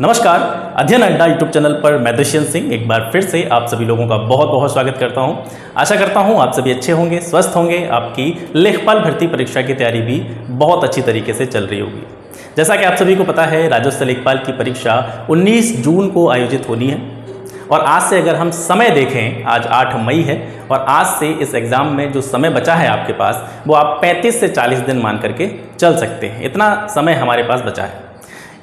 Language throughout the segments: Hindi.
नमस्कार, अध्ययन अड्डा यूट्यूब चैनल पर मैं दुष्यंत सिंह एक बार फिर से आप सभी लोगों का बहुत बहुत स्वागत करता हूं। आशा करता हूं आप सभी अच्छे होंगे, स्वस्थ होंगे। आपकी लेखपाल भर्ती परीक्षा की तैयारी भी बहुत अच्छी तरीके से चल रही होगी। जैसा कि आप सभी को पता है, राज्योत्सव लेखपाल की परीक्षा 19 जून को आयोजित होनी है और आज से अगर हम समय देखें, आज 8 मई है और आज से इस एग्ज़ाम में जो समय बचा है आपके पास, वो आप 35 से 40 दिन मान करके चल सकते हैं। इतना समय हमारे पास बचा है।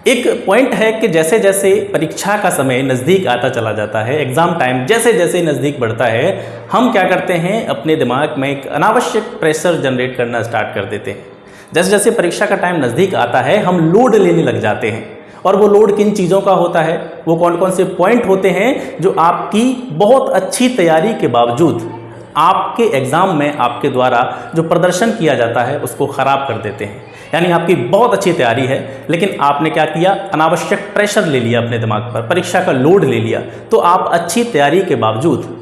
एक पॉइंट है कि जैसे जैसे परीक्षा का समय नज़दीक आता चला जाता है, एग्ज़ाम टाइम जैसे जैसे नज़दीक बढ़ता है, हम क्या करते हैं, अपने दिमाग में एक अनावश्यक प्रेशर जनरेट करना स्टार्ट कर देते हैं। जैसे जैसे परीक्षा का टाइम नज़दीक आता है, हम लोड लेने लग जाते हैं। और वो लोड किन चीज़ों का होता है, वो कौन कौन से पॉइंट होते हैं जो आपकी बहुत अच्छी तैयारी के बावजूद आपके एग्ज़ाम में आपके द्वारा जो प्रदर्शन किया जाता है उसको ख़राब कर देते हैं। यानी आपकी बहुत अच्छी तैयारी है, लेकिन आपने क्या किया, अनावश्यक प्रेशर ले लिया अपने दिमाग पर, परीक्षा का लोड ले लिया, तो आप अच्छी तैयारी के बावजूद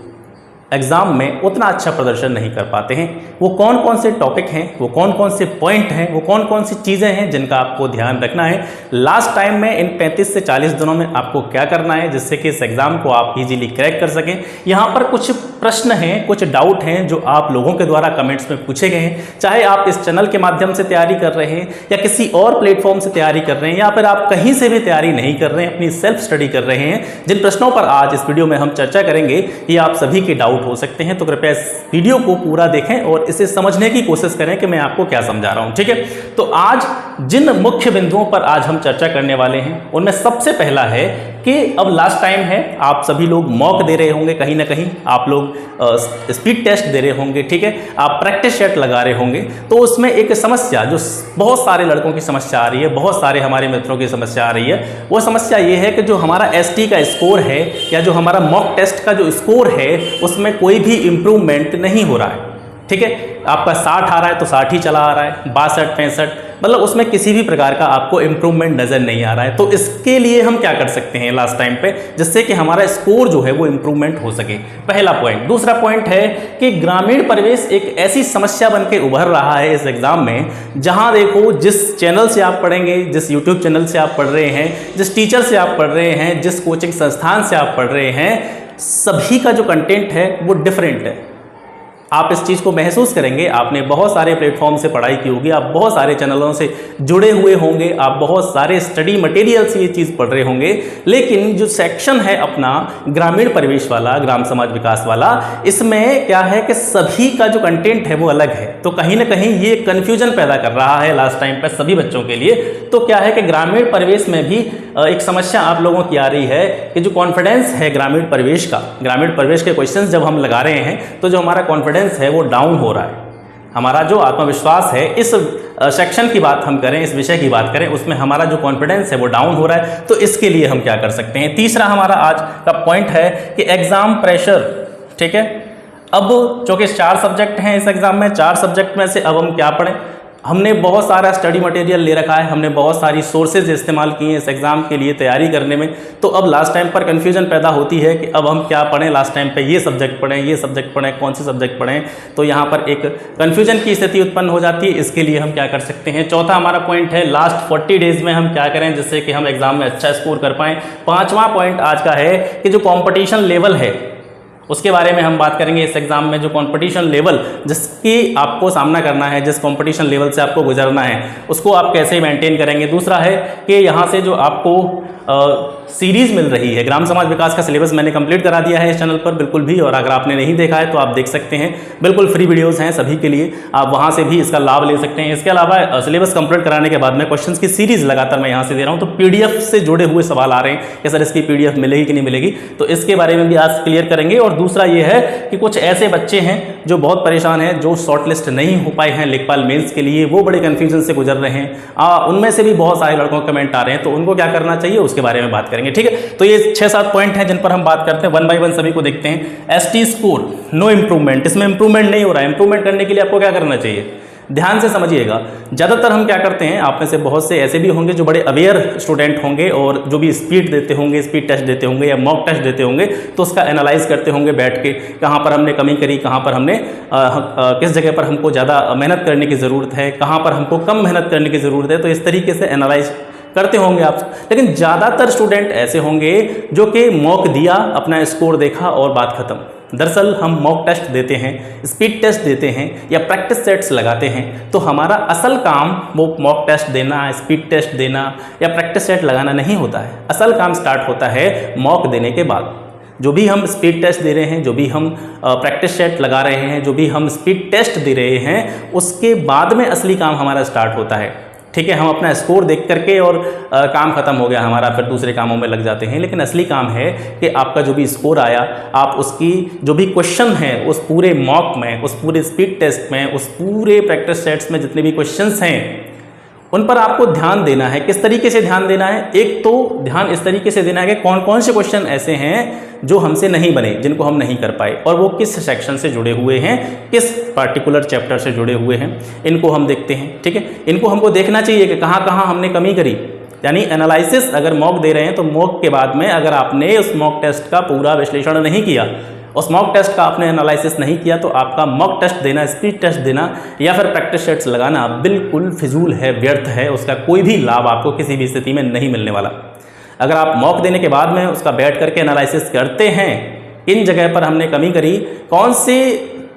एग्ज़ाम में उतना अच्छा प्रदर्शन नहीं कर पाते हैं। वो कौन कौन से टॉपिक हैं, वो कौन कौन से पॉइंट हैं, वो कौन कौन सी चीज़ें हैं जिनका आपको ध्यान रखना है। लास्ट टाइम में इन 35 से 40 दिनों में आपको क्या करना है जिससे कि इस एग्ज़ाम को आप इजीली क्रैक कर सकें। यहाँ पर कुछ प्रश्न हैं, कुछ डाउट हैं जो आप लोगों के द्वारा कमेंट्स में पूछे गए हैं। चाहे आप इस चैनल के माध्यम से तैयारी कर रहे हैं या किसी और प्लेटफॉर्म से तैयारी कर रहे हैं या फिर आप कहीं से भी तैयारी नहीं कर रहे हैं, अपनी सेल्फ स्टडी कर रहे हैं, जिन प्रश्नों पर आज इस वीडियो में हम चर्चा करेंगे ये आप सभी के डाउट हो सकते हैं। तो कृपया इस वीडियो को पूरा देखें और इसे समझने की कोशिश करें कि मैं आपको क्या समझा रहा हूं। ठीक है, तो आज जिन मुख्य बिंदुओं पर आज हम चर्चा करने वाले हैं उनमें सबसे पहला है कि अब लास्ट टाइम है, आप सभी लोग मॉक दे रहे होंगे, कहीं ना कहीं आप लोग स्पीड टेस्ट दे रहे होंगे। ठीक है, आप प्रैक्टिस सेट लगा रहे होंगे। तो उसमें एक समस्या जो बहुत सारे लड़कों की समस्या आ रही है, बहुत सारे हमारे मित्रों की समस्या आ रही है, वो समस्या ये है कि जो हमारा ST का स्कोर है या जो हमारा मॉक टेस्ट का जो स्कोर है उसमें कोई भी इम्प्रूवमेंट नहीं हो रहा है। ठीक है, आपका 60 आ रहा है तो 60 ही चला आ रहा है, 62, 65, मतलब उसमें किसी भी प्रकार का आपको इम्प्रूवमेंट नज़र नहीं आ रहा है। तो इसके लिए हम क्या कर सकते हैं लास्ट टाइम पे, जिससे कि हमारा स्कोर जो है वो इम्प्रूवमेंट हो सके। पहला पॉइंट। दूसरा पॉइंट है कि ग्रामीण परिवेश एक ऐसी समस्या बन के उभर रहा है इस एग्ज़ाम में, जहां देखो जिस चैनल से आप पढ़ेंगे, जिस यूट्यूब चैनल से आप पढ़ रहे हैं, जिस टीचर से आप पढ़ रहे हैं, जिस कोचिंग संस्थान से आप पढ़ रहे हैं, सभी का जो कंटेंट है वो डिफरेंट है। आप इस चीज़ को महसूस करेंगे। आपने बहुत सारे प्लेटफॉर्म से पढ़ाई की होगी, आप बहुत सारे चैनलों से जुड़े हुए होंगे, आप बहुत सारे स्टडी मटेरियल से ये चीज़ पढ़ रहे होंगे, लेकिन जो सेक्शन है अपना ग्रामीण परिवेश वाला, ग्राम समाज विकास वाला, इसमें क्या है कि सभी का जो कंटेंट है वो अलग है। तो कहीं ना कहीं ये कन्फ्यूजन पैदा कर रहा है लास्ट टाइम पर सभी बच्चों के लिए। तो क्या है कि ग्रामीण परिवेश में भी एक समस्या आप लोगों की आ रही है कि जो कॉन्फिडेंस है ग्रामीण परिवेश का, ग्रामीण परिवेश के क्वेश्चंस जब हम लगा रहे हैं तो जो हमारा कॉन्फिडेंस है वो डाउन हो रहा है। हमारा जो आत्मविश्वास है, इस सेक्शन की बात हम करें, इस विषय की बात करें, उसमें हमारा जो कॉन्फिडेंस है वो डाउन हो रहा है। तो इसके लिए हम क्या कर सकते हैं। तीसरा हमारा आज का पॉइंट है कि एग्जाम प्रेशर। ठीक है, अब चूंकि 4 सब्जेक्ट हैं इस एग्जाम में, 4 सब्जेक्ट में से अब हम क्या पढ़ें। हमने बहुत सारा स्टडी मटेरियल ले रखा है, हमने बहुत सारी सोर्सेज इस्तेमाल किए हैं इस एग्ज़ाम के लिए तैयारी करने में। तो अब लास्ट टाइम पर कन्फ्यूजन पैदा होती है कि अब हम क्या पढ़ें, लास्ट टाइम पे ये सब्जेक्ट पढ़ें, ये सब्जेक्ट पढ़ें, कौन से सब्जेक्ट पढ़ें। तो यहाँ पर एक कन्फ्यूजन की स्थिति उत्पन्न हो जाती है। इसके लिए हम क्या कर सकते हैं। चौथा हमारा पॉइंट है लास्ट 40 डेज़ में हम क्या करें जिससे कि हम एग्ज़ाम में अच्छा स्कोर कर पाएँ। 5वां पॉइंट आज का है कि जो कॉम्पिटिशन लेवल है उसके बारे में हम बात करेंगे। इस एग्ज़ाम में जो कंपटीशन लेवल जिसकी आपको सामना करना है, जिस कंपटीशन लेवल से आपको गुजरना है, उसको आप कैसे मेंटेन करेंगे। दूसरा है कि यहाँ से जो आपको सीरीज़ मिल रही है, ग्राम समाज विकास का सिलेबस मैंने कंप्लीट करा दिया है इस चैनल पर बिल्कुल भी, और अगर आपने नहीं देखा है तो आप देख सकते हैं, बिल्कुल फ्री वीडियोज़ हैं सभी के लिए, आप वहाँ से भी इसका लाभ ले सकते हैं। इसके अलावा सिलेबस कंप्लीट कराने के बाद में क्वेश्चंस की सीरीज़ लगातार मैं यहाँ से दे रहा हूँ। तो PDF से जुड़े हुए सवाल आ रहे हैं कि सर इसकी PDF मिलेगी कि नहीं मिलेगी, तो इसके बारे में भी आज क्लियर करेंगे। और दूसरा ये है कि कुछ ऐसे बच्चे हैं जो बहुत परेशान हैं, जो शॉर्टलिस्ट नहीं हो पाए हैं लेखपाल मेंस के लिए, वो बड़े कन्फ्यूजन से गुजर रहे हैं। उनमें से भी बहुत सारे लड़कों के कमेंट आ रहे हैं, तो उनको क्या करना चाहिए उसके बारे में बात करेंगे। ठीक है, तो ये 6-7 पॉइंट हैं जिन पर हम बात करते हैं, 1 बाय 1 सभी को देखते हैं। ST स्कोर नो इम्प्रूवमेंट, इसमें इंप्रूवमेंट नहीं हो रहा है। इंप्रूवमेंट करने के लिए आपको क्या करना चाहिए, ध्यान से समझिएगा। ज़्यादातर हम क्या करते हैं, आप में से बहुत से ऐसे भी होंगे जो बड़े अवेयर स्टूडेंट होंगे और जो भी स्पीड देते होंगे, स्पीड टेस्ट देते होंगे या मॉक टेस्ट देते होंगे, तो उसका एनालाइज करते होंगे बैठ के, कहाँ पर हमने कमी करी, कहाँ पर हमने किस जगह पर हमको ज़्यादा मेहनत करने की ज़रूरत है, कहाँ पर हमको कम मेहनत करने की ज़रूरत है। तो इस तरीके से एनालाइज करते होंगे आप, लेकिन ज़्यादातर स्टूडेंट ऐसे होंगे जो कि मॉक दिया, अपना स्कोर देखा और बात खत्म। दरअसल हम मॉक टेस्ट देते हैं, स्पीड टेस्ट देते हैं या प्रैक्टिस सेट्स लगाते हैं, तो हमारा असल काम वो मॉक टेस्ट देना, स्पीड टेस्ट देना या प्रैक्टिस सेट लगाना नहीं होता है। असल काम स्टार्ट होता है मॉक देने के बाद। जो भी हम स्पीड टेस्ट दे रहे हैं, जो भी हम प्रैक्टिस सेट लगा रहे हैं, जो भी हम स्पीड टेस्ट दे रहे हैं, उसके बाद में असली काम हमारा स्टार्ट होता है। ठीक है, हम अपना स्कोर देख करके और काम खत्म हो गया हमारा, फिर दूसरे कामों में लग जाते हैं। लेकिन असली काम है कि आपका जो भी स्कोर आया, आप उसकी जो भी क्वेश्चन है उस पूरे मॉक में, उस पूरे स्पीड टेस्ट में, उस पूरे प्रैक्टिस सेट्स में जितने भी क्वेश्चंस हैं उन पर आपको ध्यान देना है। किस तरीके से ध्यान देना है? एक तो ध्यान इस तरीके से देना है कि कौन कौन से क्वेश्चन ऐसे हैं जो हमसे नहीं बने, जिनको हम नहीं कर पाए, और वो किस सेक्शन से जुड़े हुए हैं, किस पार्टिकुलर चैप्टर से जुड़े हुए हैं, इनको हम देखते हैं। ठीक है, इनको हमको देखना चाहिए कि कहाँ कहाँ हमने कमी करी। यानी एनालिसिस अगर मॉक दे रहे हैं तो मॉक के बाद में अगर आपने उस मॉक टेस्ट का पूरा विश्लेषण नहीं किया, उस मॉक टेस्ट का आपने एनालिसिस नहीं किया, तो आपका मॉक टेस्ट देना, स्पीड टेस्ट देना या फिर प्रैक्टिस सेट्स लगाना बिल्कुल फिजूल है, व्यर्थ है। उसका कोई भी लाभ आपको किसी भी स्थिति में नहीं मिलने वाला। अगर आप मॉक देने के बाद में उसका बैठ करके एनालिसिस करते हैं, इन जगह पर हमने कमी करी, कौन से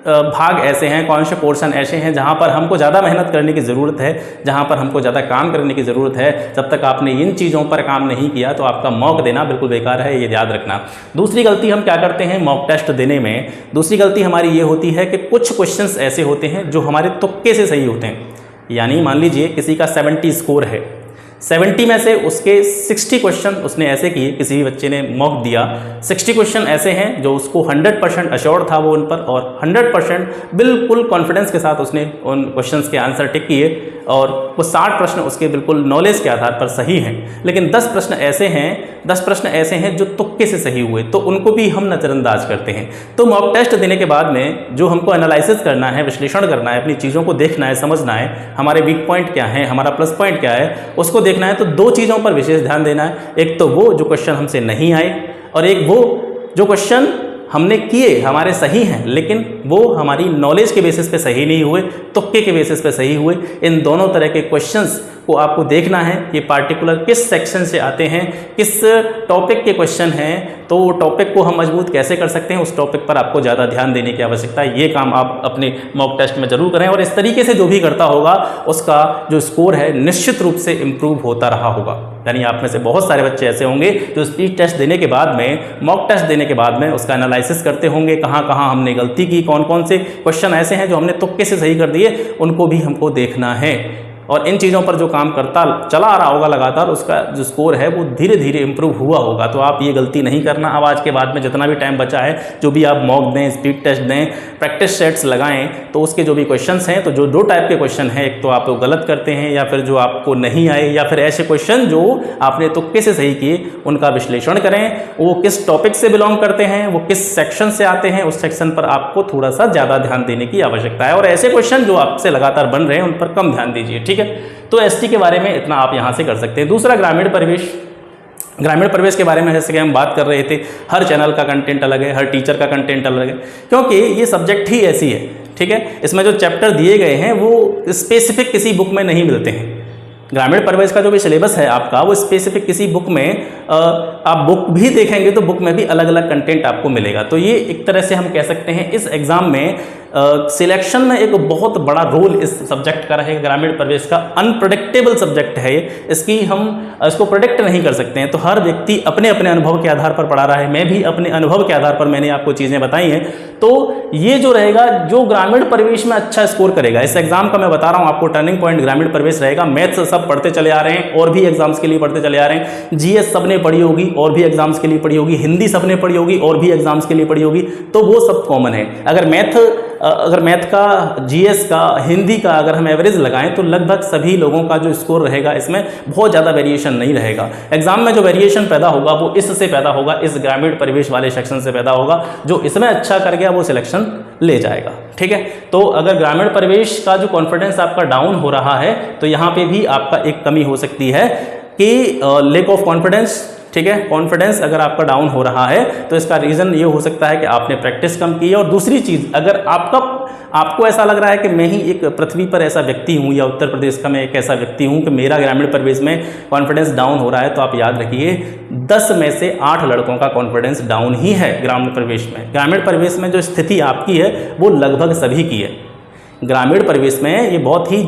भाग ऐसे हैं, कौन से पोर्शन ऐसे हैं जहाँ पर हमको ज़्यादा मेहनत करने की ज़रूरत है, जहाँ पर हमको ज़्यादा काम करने की ज़रूरत है, जब तक आपने इन चीज़ों पर काम नहीं किया तो आपका मॉक देना बिल्कुल बेकार है, ये याद रखना। दूसरी गलती हम क्या करते हैं मॉक टेस्ट देने में? दूसरी गलती हमारी ये होती है कि कुछ क्वेश्चंस ऐसे होते हैं जो हमारे तुक्के से सही होते हैं। यानी मान लीजिए किसी का 70 स्कोर है, 70 में से उसके 60 क्वेश्चन उसने ऐसे किए, किसी भी बच्चे ने मॉक दिया, 60 क्वेश्चन ऐसे हैं जो उसको 100% अश्योर्ड था वो उन पर, और 100% बिल्कुल कॉन्फिडेंस के साथ उसने उन क्वेश्चंस के आंसर टिक किए, और वो 60 प्रश्न उसके बिल्कुल नॉलेज के आधार पर सही हैं। लेकिन 10 प्रश्न ऐसे हैं जो तुक्के से सही हुए, तो उनको भी हम नज़रअंदाज करते हैं। तो मॉक टेस्ट देने के बाद में जो हमको एनालिसिस करना है, विश्लेषण करना है, अपनी चीज़ों को देखना है, समझना है, हमारे वीक पॉइंट क्या है, हमारा प्लस पॉइंट क्या है, उसको देखना है। तो दो चीज़ों पर विशेष ध्यान देना है। एक तो वो जो क्वेश्चन हमसे नहीं आए, और एक वो जो क्वेश्चन हमने किए, हमारे सही हैं लेकिन वो हमारी नॉलेज के बेसिस पे सही नहीं हुए, तुक्के के बेसिस पे सही हुए। इन दोनों तरह के क्वेश्चंस को आपको देखना है कि पार्टिकुलर किस सेक्शन से आते हैं, किस टॉपिक के क्वेश्चन हैं, तो वो टॉपिक को हम मजबूत कैसे कर सकते हैं, उस टॉपिक पर आपको ज़्यादा ध्यान देने की आवश्यकता है। ये काम आप अपने मॉक टेस्ट में जरूर करें, और इस तरीके से जो भी करता होगा उसका जो स्कोर है निश्चित रूप से इम्प्रूव होता रहा होगा। यानी आप में से बहुत सारे बच्चे ऐसे होंगे जो स्पीड टेस्ट देने के बाद में, मॉक टेस्ट देने के बाद में उसका एनालिसिस करते होंगे, कहाँ कहाँ हमने गलती की, कौन कौन से क्वेश्चन ऐसे हैं जो हमने तुक्के से सही कर दिए, उनको भी हमको देखना है। और इन चीज़ों पर जो काम करता चला आ रहा होगा लगातार, उसका जो स्कोर है वो धीरे धीरे इंप्रूव हुआ होगा। तो आप ये गलती नहीं करना। अब आज के बाद में जितना भी टाइम बचा है, जो भी आप मॉक दें, स्पीड टेस्ट दें, प्रैक्टिस सेट्स लगाएं, तो उसके जो भी क्वेश्चंस हैं, तो जो दो टाइप के क्वेश्चन हैं, एक तो आप गलत करते हैं या फिर जो आपको नहीं आए, या फिर ऐसे क्वेश्चन जो आपने तुक्के से सही किए, उनका विश्लेषण करें। वो किस टॉपिक से बिलोंग करते हैं, वो किस सेक्शन से आते हैं, उस सेक्शन पर आपको थोड़ा सा ज़्यादा ध्यान देने की आवश्यकता है। और ऐसे क्वेश्चन जो आपसे लगातार बन रहे हैं उन पर कम ध्यान दीजिए। ठीक है, तो एसटी के बारे में इतना आप यहाँ से कर सकते हैं। दूसरा ग्रामीण परिवेश। ग्रामीण परिवेश के बारे में जैसे कि हम बात कर रहे थे, हर चैनल का कंटेंट अलग है, हर टीचर का कंटेंट अलग है, क्योंकि ये सब्जेक्ट ही ऐसी है। ठीक है, इसमें जो चैप्टर दिए गए हैं वो स्पेसिफिक किसी बुक में नहीं मिलते हैं। ग्रामीण परिवेश का जो भी सिलेबस है आपका, वो स्पेसिफिक किसी बुक में, आप बुक भी देखेंगे तो बुक में भी अलग अलग कंटेंट आपको मिलेगा। तो ये एक तरह से हम कह सकते हैं इस एग्ज़ाम में सिलेक्शन में एक बहुत बड़ा रोल इस सब्जेक्ट का रहेगा। ग्रामीण परिवेश का अनप्रेडिक्टेबल सब्जेक्ट है ये, इसको प्रेडिक्ट नहीं कर सकते हैं। तो हर व्यक्ति अपने अपने अनुभव के आधार पर पढ़ा रहा है, मैं भी अपने अनुभव के आधार पर मैंने आपको चीज़ें बताई हैं। तो ये जो रहेगा, जो ग्रामीण परिवेश में अच्छा स्कोर करेगा, इस एग्जाम का मैं बता रहा हूँ आपको टर्निंग पॉइंट ग्रामीण परिवेश रहेगा। मैथ्स सब पढ़ते चले आ रहे हैं और भी एग्जाम्स के लिए पढ़ते चले आ रहे हैं, जीएस सबने पढ़ी होगी और भी एग्जाम्स के लिए पढ़ी होगी, हिंदी सबने पढ़ी होगी और भी एग्जाम्स के लिए पढ़ी होगी, तो वो सब कॉमन है। अगर मैथ का, जीएस का, हिंदी का अगर हम एवरेज लगाएं तो लगभग सभी लोगों का जो स्कोर रहेगा इसमें बहुत ज़्यादा वेरिएशन नहीं रहेगा। एग्जाम में जो वेरिएशन पैदा होगा वो इससे पैदा होगा, इस ग्रामीण परिवेश वाले सेक्शन से पैदा होगा। जो इसमें अच्छा कर गया वो सिलेक्शन ले जाएगा। ठीक है, तो अगर ग्रामीण परिवेश का जो कॉन्फिडेंस आपका डाउन हो रहा है तो यहाँ पे भी आपका एक कमी हो सकती है कि लैक ऑफ कॉन्फिडेंस। ठीक है। कॉन्फिडेंस अगर आपका डाउन हो रहा है तो इसका रीज़न ये हो सकता है कि आपने प्रैक्टिस कम की है, और दूसरी चीज़, अगर आपको ऐसा लग रहा है कि मैं ही एक पृथ्वी पर ऐसा व्यक्ति हूँ या उत्तर प्रदेश का मैं एक ऐसा व्यक्ति हूँ कि मेरा ग्रामीण परिवेश में कॉन्फिडेंस डाउन हो रहा है, तो आप याद रखिए 10 में से 8 लड़कों का कॉन्फिडेंस डाउन ही है ग्रामीण परिवेश में। ग्रामीण परिवेश में जो स्थिति आपकी है वो लगभग सभी की है। ग्रामीण परिवेश में ये बहुत ही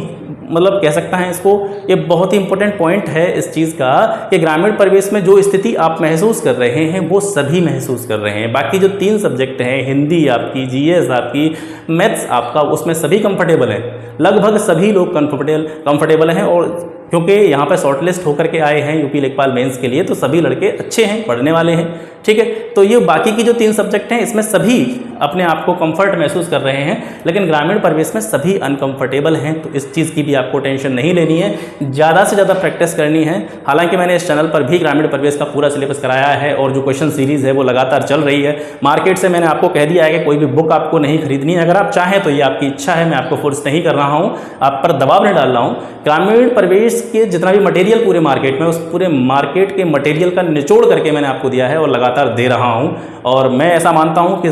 मतलब कह सकता है इसको, ये बहुत ही इंपॉर्टेंट पॉइंट है इस चीज़ का कि ग्रामीण परिवेश में जो स्थिति आप महसूस कर रहे हैं वो सभी महसूस कर रहे हैं। बाकी जो 3 सब्जेक्ट हैं, हिंदी आपकी, जीएस आपकी, मैथ्स आपका, उसमें सभी कंफर्टेबल हैं, लगभग सभी लोग कंफर्टेबल हैं। और क्योंकि यहाँ पर शॉर्टलिस्ट होकर के आए हैं यूपी लेखपाल मेंस के लिए, तो सभी लड़के अच्छे हैं, पढ़ने वाले हैं, ठीक है। तो ये बाकी की जो 3 सब्जेक्ट हैं इसमें सभी अपने आप को कंफर्ट महसूस कर रहे हैं, लेकिन ग्रामीण परिवेश में सभी अनकंफर्टेबल हैं। तो इस चीज़ की भी आपको टेंशन नहीं लेनी है, ज़्यादा से ज़्यादा प्रैक्टिस करनी है। हालांकि मैंने इस चैनल पर भी ग्रामीण परिवेश का पूरा सिलेबस कराया है और जो क्वेश्चन सीरीज़ है वो लगातार चल रही है। मार्केट से मैंने आपको कह दिया है कि कोई भी बुक आपको नहीं खरीदनी है। अगर आप चाहें तो ये आपकी इच्छा है, मैं आपको फोर्स नहीं कर रहा हूँ, आप पर दबाव नहीं डाल रहा हूँ। ग्रामीण परिवेश के जितना भी मटेरियल पूरे मार्केट में, उस पूरे मार्केट के मटेरियल का निचोड़ करके मैंने आपको दिया है और लगातार दे रहा हूं। और मैं ऐसा मानता हूं कि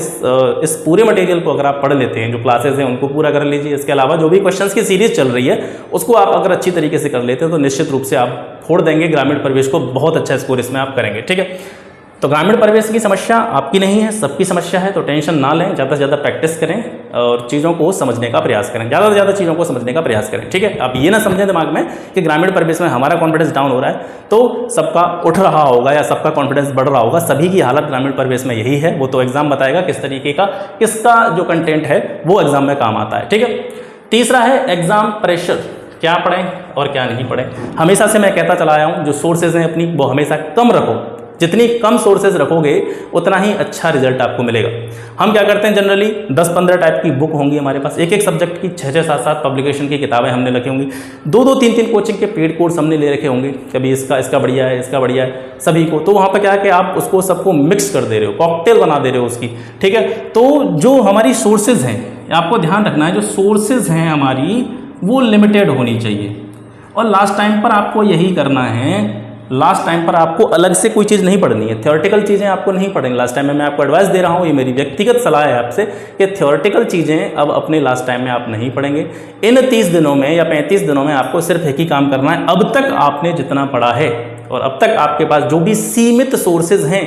इस पूरे मटेरियल को अगर आप पढ़ लेते हैं, जो क्लासेस हैं उनको पूरा कर लीजिए, इसके अलावा जो भी क्वेश्चंस की सीरीज चल रही है उसको आप अगर अच्छी तरीके से कर लेते हैं तो निश्चित रूप से आप फोड़ देंगे ग्रामीण परिवेश को, बहुत अच्छा स्कोर इसमें आप करेंगे, ठीक है। तो ग्रामीण परिवेश की समस्या आपकी नहीं है, सबकी समस्या है, तो टेंशन ना लें, ज़्यादा से ज़्यादा प्रैक्टिस करें और चीज़ों को समझने का प्रयास करें, ज़्यादा से ज़्यादा चीज़ों को समझने का प्रयास करें, ठीक है। आप ये ना समझें दिमाग में कि ग्रामीण परिवेश में हमारा कॉन्फिडेंस डाउन हो रहा है तो सबका उठ रहा होगा या सबका कॉन्फिडेंस बढ़ रहा होगा। सभी की हालत ग्रामीण परिवेश में यही है, वो तो एग्जाम बताएगा किस तरीके का, किसका जो कंटेंट है वो एग्जाम में काम आता है, ठीक है। तीसरा है एग्जाम प्रेशर, क्या पढ़ें और क्या नहीं पढ़ें। हमेशा से मैं कहता चला आया हूँ, जो सोर्सेज हैं अपनी वो हमेशा कम रखो, जितनी कम सोर्सेज रखोगे उतना ही अच्छा रिजल्ट आपको मिलेगा। हम क्या करते हैं, जनरली 10-15 टाइप की बुक होंगी हमारे पास, एक सब्जेक्ट की 6-6, 7-7 पब्लिकेशन की किताबें हमने रखी होंगी, 2-2, 3-3 कोचिंग के पेड कोर्स हमने ले रखे होंगे, कभी इसका बढ़िया है, इसका बढ़िया है सभी को। तो वहाँ पर क्या है कि आप उसको सबको मिक्स कर दे रहे हो, कॉकटेल बना दे रहे हो उसकी, ठीक है। तो जो हमारी सोर्सेज हैं, आपको ध्यान रखना है, जो सोर्सेज हैं हमारी वो लिमिटेड होनी चाहिए। और लास्ट टाइम पर आपको यही करना है, लास्ट टाइम पर आपको अलग से कोई चीज़ नहीं पढ़नी है, थ्योरेटिकल चीज़ें आपको नहीं पढ़ेंगी। लास्ट टाइम में मैं आपको एडवाइस दे रहा हूँ, ये मेरी व्यक्तिगत सलाह है आपसे कि थ्योरेटिकल चीज़ें अब अपने लास्ट टाइम में आप नहीं पढ़ेंगे। इन 30 दिनों में या 35 दिनों में आपको सिर्फ एक ही काम करना है, अब तक आपने जितना पढ़ा है और अब तक आपके पास जो भी सीमित सोर्सेज हैं,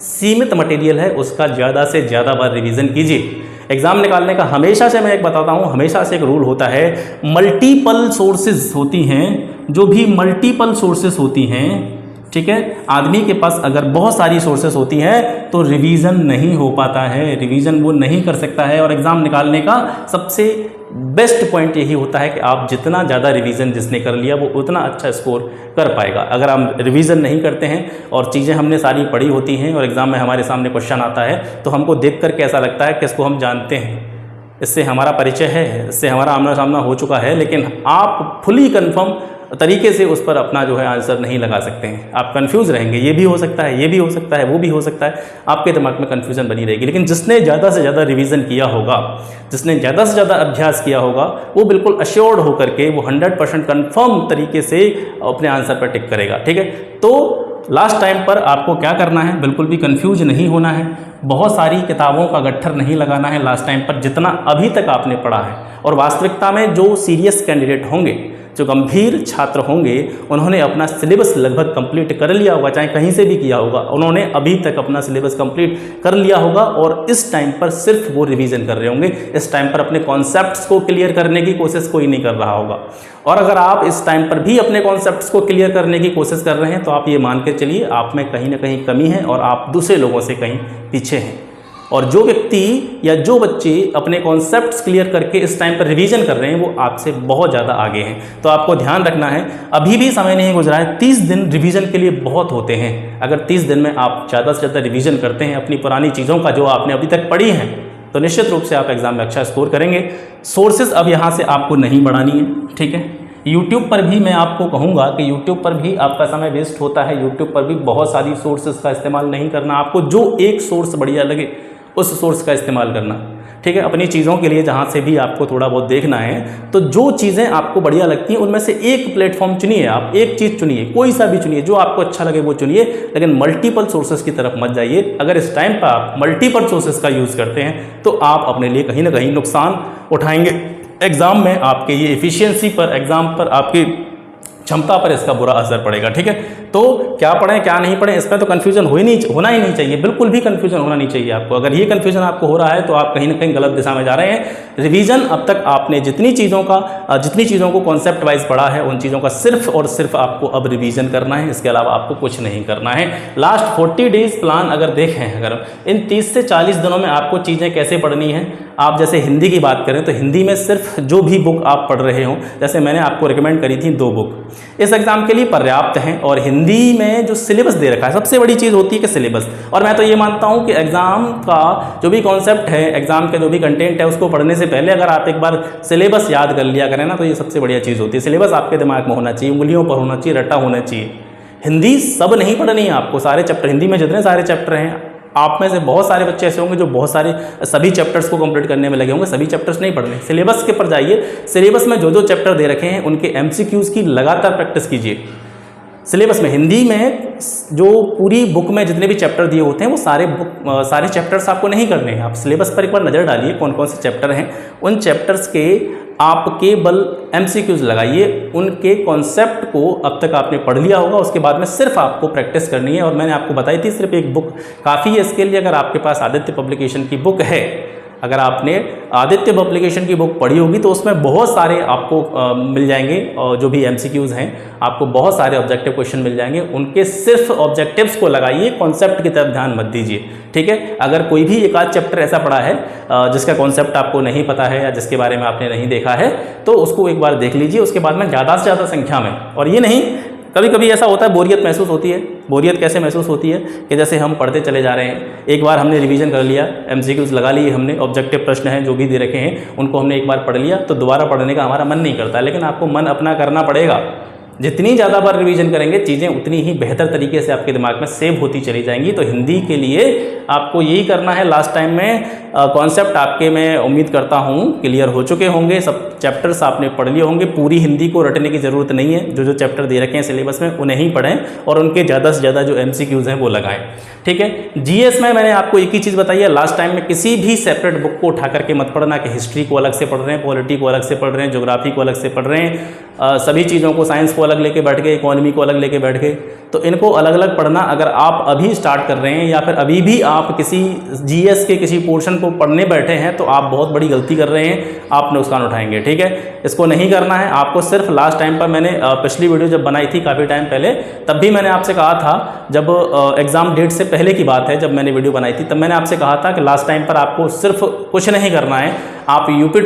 सीमित मटेरियल है, उसका ज़्यादा से ज़्यादा बार रिवीजन कीजिए। एग्ज़ाम निकालने का हमेशा से मैं एक बताता हूँ, हमेशा से एक रूल होता है, मल्टीपल सोर्सेज होती हैं, जो भी मल्टीपल सोर्सेज होती हैं, ठीक है, आदमी के पास अगर बहुत सारी सोर्सेज होती हैं तो रिवीजन नहीं हो पाता है, रिवीजन वो नहीं कर सकता है। और एग्ज़ाम निकालने का सबसे बेस्ट पॉइंट यही होता है कि आप जितना ज़्यादा रिवीजन जिसने कर लिया वो उतना अच्छा स्कोर कर पाएगा। अगर हम रिवीजन नहीं करते हैं और चीज़ें हमने सारी पढ़ी होती हैं और एग्ज़ाम में हमारे सामने क्वेश्चन आता है तो हमको देख कर कैसा लगता है कि इसको हम जानते हैं, इससे हमारा परिचय है, इससे हमारा आमना सामना हो चुका है, लेकिन आप फुली कन्फर्म तरीके से उस पर अपना जो है आंसर नहीं लगा सकते हैं, आप कंफ्यूज रहेंगे, ये भी हो सकता है, ये भी हो सकता है, वो भी हो सकता है, आपके दिमाग में कन्फ्यूजन बनी रहेगी। लेकिन जिसने ज़्यादा से ज़्यादा रिवीजन किया होगा, जिसने ज़्यादा से ज़्यादा अभ्यास किया होगा, वो बिल्कुल अश्योर्ड होकर के वो 100% कन्फर्म तरीके से अपने आंसर पर टिक करेगा, ठीक है। तो लास्ट टाइम पर आपको क्या करना है, बिल्कुल भी कंफ्यूज नहीं होना है, बहुत सारी किताबों का गट्ठर नहीं लगाना है लास्ट टाइम पर, जितना अभी तक आपने पढ़ा है। और वास्तविकता में जो सीरियस कैंडिडेट होंगे, जो गंभीर छात्र होंगे, उन्होंने अपना सिलेबस लगभग कंप्लीट कर लिया होगा, चाहे कहीं से भी किया होगा, उन्होंने अभी तक अपना सिलेबस कंप्लीट कर लिया होगा और इस टाइम पर सिर्फ वो रिवीजन कर रहे होंगे। इस टाइम पर अपने कॉन्सेप्ट्स को क्लियर करने की कोशिश कोई नहीं कर रहा होगा। और अगर आप इस टाइम पर भी अपने कॉन्सेप्ट्स को क्लियर करने की कोशिश कर रहे हैं तो आप ये मान के चलिए आप में कहीं ना कहीं कमी है और आप दूसरे लोगों से कहीं पीछे हैं। और जो व्यक्ति या जो बच्चे अपने कॉन्सेप्ट्स क्लियर करके इस टाइम पर रिवीजन कर रहे हैं वो आपसे बहुत ज़्यादा आगे हैं। तो आपको ध्यान रखना है, अभी भी समय नहीं गुजरा है, 30 दिन रिवीजन के लिए बहुत होते हैं। अगर 30 दिन में आप ज़्यादा से ज़्यादा रिवीजन करते हैं अपनी पुरानी चीज़ों का जो आपने अभी तक पढ़ी हैं, तो निश्चित रूप से आप एग्जाम में अच्छा स्कोर करेंगे। सोर्सेज अब यहाँ से आपको नहीं बढ़ानी है, ठीक है। यूट्यूब पर भी मैं आपको कहूँगा कि यूट्यूब पर भी आपका समय वेस्ट होता है, यूट्यूब पर भी बहुत सारी सोर्सेज का इस्तेमाल नहीं करना, आपको जो एक सोर्स बढ़िया लगे उस सोर्स का इस्तेमाल करना। ठीक है, अपनी चीज़ों के लिए जहाँ से भी आपको थोड़ा बहुत देखना है, तो जो चीज़ें आपको बढ़िया लगती हैं उनमें से एक प्लेटफॉर्म चुनिए, आप एक चीज़ चुनिए, कोई सा भी चुनिए, जो आपको अच्छा लगे वो चुनिए, लेकिन मल्टीपल सोर्सेज की तरफ मत जाइए। अगर इस टाइम पर आप मल्टीपल सोर्सेज का यूज़ करते हैं तो आप अपने लिए कहीं ना कहीं नुकसान उठाएंगे। एग्ज़ाम में आपके ये एफिशिएंसी पर, एग्ज़ाम पर, आपकी क्षमता पर इसका बुरा असर पड़ेगा। ठीक है, तो क्या पढ़ें क्या नहीं पढ़ें, इसमें तो कन्फ्यूजन होना ही नहीं चाहिए, बिल्कुल भी कन्फ्यूजन होना नहीं चाहिए आपको। अगर ये कन्फ्यूजन आपको हो रहा है तो आप कहीं ना कहीं गलत दिशा में जा रहे हैं। रिवीजन अब तक आपने जितनी चीज़ों को कॉन्सेप्ट वाइज पढ़ा है, उन चीज़ों का सिर्फ और सिर्फ आपको अब रिवीजन करना है, इसके अलावा आपको कुछ नहीं करना है। लास्ट 40 डेज प्लान अगर देखें, अगर इन 30 से 40 दिनों में आपको चीज़ें कैसे पढ़नी है, आप जैसे हिंदी की बात करें तो हिंदी में सिर्फ जो भी बुक आप पढ़ रहे हो, जैसे मैंने आपको रिकमेंड करी थी 2 बुक, इस एग्ज़ाम के लिए पर्याप्त हैं। और हिंदी में जो सिलेबस दे रखा है, सबसे बड़ी चीज़ होती है कि सिलेबस। और मैं तो ये मानता हूँ कि एग्ज़ाम का जो भी कॉन्सेप्ट है, एग्ज़ाम का जो भी कंटेंट है, उसको पढ़ने से पहले अगर आप एक बार सिलेबस याद कर लिया करें ना, तो ये सबसे बढ़िया चीज़ होती है। सिलेबस आपके दिमाग में होना चाहिए, उंगलियों पर होना चाहिए, रटा होना चाहिए। हिंदी सब नहीं पढ़नी है आपको, सारे चैप्टर, हिंदी में जितने सारे चैप्टर हैं, आप में से बहुत सारे बच्चे ऐसे होंगे जो बहुत सारे सभी चैप्टर्स को कंप्लीट करने में लगे होंगे, सभी चैप्टर्स नहीं पढ़ने। सिलेबस के पर जाइए, सिलेबस में जो जो चैप्टर दे रखे हैं उनके एमसीक्यूज़ की लगातार प्रैक्टिस कीजिए। सिलेबस में हिंदी में जो पूरी बुक में जितने भी चैप्टर दिए होते हैं वो सारे चैप्टर्स आपको नहीं करने हैं। आप सिलेबस पर एक बार नज़र डालिए कौन कौन से चैप्टर हैं, उन चैप्टर्स के आप केवल एमसीक्यूज़ लगाइए, उनके कॉन्सेप्ट को अब तक आपने पढ़ लिया होगा, उसके बाद में सिर्फ आपको प्रैक्टिस करनी है। और मैंने आपको बताई थी सिर्फ एक बुक काफ़ी है इसके लिए। अगर आपके पास आदित्य पब्लिकेशन की बुक है, अगर आपने आदित्य पब्लिकेशन की बुक पढ़ी होगी तो उसमें बहुत सारे आपको मिल जाएंगे, और जो भी एमसीक्यूज़ हैं आपको बहुत सारे ऑब्जेक्टिव क्वेश्चन मिल जाएंगे। उनके सिर्फ ऑब्जेक्टिव्स को लगाइए, कॉन्सेप्ट की तरफ ध्यान मत दीजिए। ठीक है, अगर कोई भी एक आध चैप्टर ऐसा पड़ा है जिसका कॉन्सेप्ट आपको नहीं पता है या जिसके बारे में आपने नहीं देखा है, तो उसको एक बार देख लीजिए, उसके बाद में ज़्यादा से ज़्यादा संख्या में। और ये नहीं, कभी कभी ऐसा होता है बोरियत महसूस होती है। बोरियत कैसे महसूस होती है कि जैसे हम पढ़ते चले जा रहे हैं, एक बार हमने रिवीजन कर लिया, एमसीक्यूज़ लगा लिए हमने, ऑब्जेक्टिव प्रश्न हैं जो भी दे रखे हैं उनको हमने एक बार पढ़ लिया, तो दोबारा पढ़ने का हमारा मन नहीं करता। लेकिन आपको मन अपना करना पड़ेगा। जितनी ज़्यादा बार रिवीजन करेंगे चीज़ें उतनी ही बेहतर तरीके से आपके दिमाग में सेव होती चली जाएंगी। तो हिंदी के लिए आपको यही करना है। लास्ट टाइम में कॉन्सेप्ट आपके, मैं उम्मीद करता हूँ, क्लियर हो चुके होंगे। सब चैप्टर्स आपने पढ़ लिए होंगे। पूरी हिंदी को रटने की ज़रूरत नहीं है, जो जो चैप्टर दे रखे हैं सिलेबस में उन्हें ही पढ़ें और उनके ज़्यादा से ज़्यादा जो एमसीक्यूज़ हैं वो लगाएं। ठीक है, जीएस में मैंने आपको एक ही चीज़ बताई है लास्ट टाइम में, किसी भी सेपरेट बुक को उठा करके मत पढ़ना कि हिस्ट्री को अलग से पढ़ रहे हैं, पॉलिटी को अलग से पढ़ रहे हैं, ज्योग्राफी को अलग से पढ़ रहे हैं, सभी चीज़ों को, साइंस को अलग लेके बैठ गए, इकोनॉमी को अलग लेके बैठ गए। तो इनको अलग अलग पढ़ना, अगर आप अभी स्टार्ट कर रहे हैं या फिर अभी भी आप किसी जीएस के किसी पोर्शन को पढ़ने बैठे हैं, तो आप बहुत बड़ी गलती कर रहे हैं, आप नुकसान उठाएंगे। ठीक है, इसको नहीं करना है आपको। सिर्फ लास्ट टाइम पर मैंने पिछली वीडियो जब बनाई थी काफ़ी टाइम पहले, तब भी मैंने आपसे कहा था, जब एग्ज़ाम डेट से पहले की बात है, जब मैंने वीडियो बनाई थी तब मैंने आपसे कहा था कि लास्ट टाइम पर आपको सिर्फ कुछ नहीं करना है, आप यूपी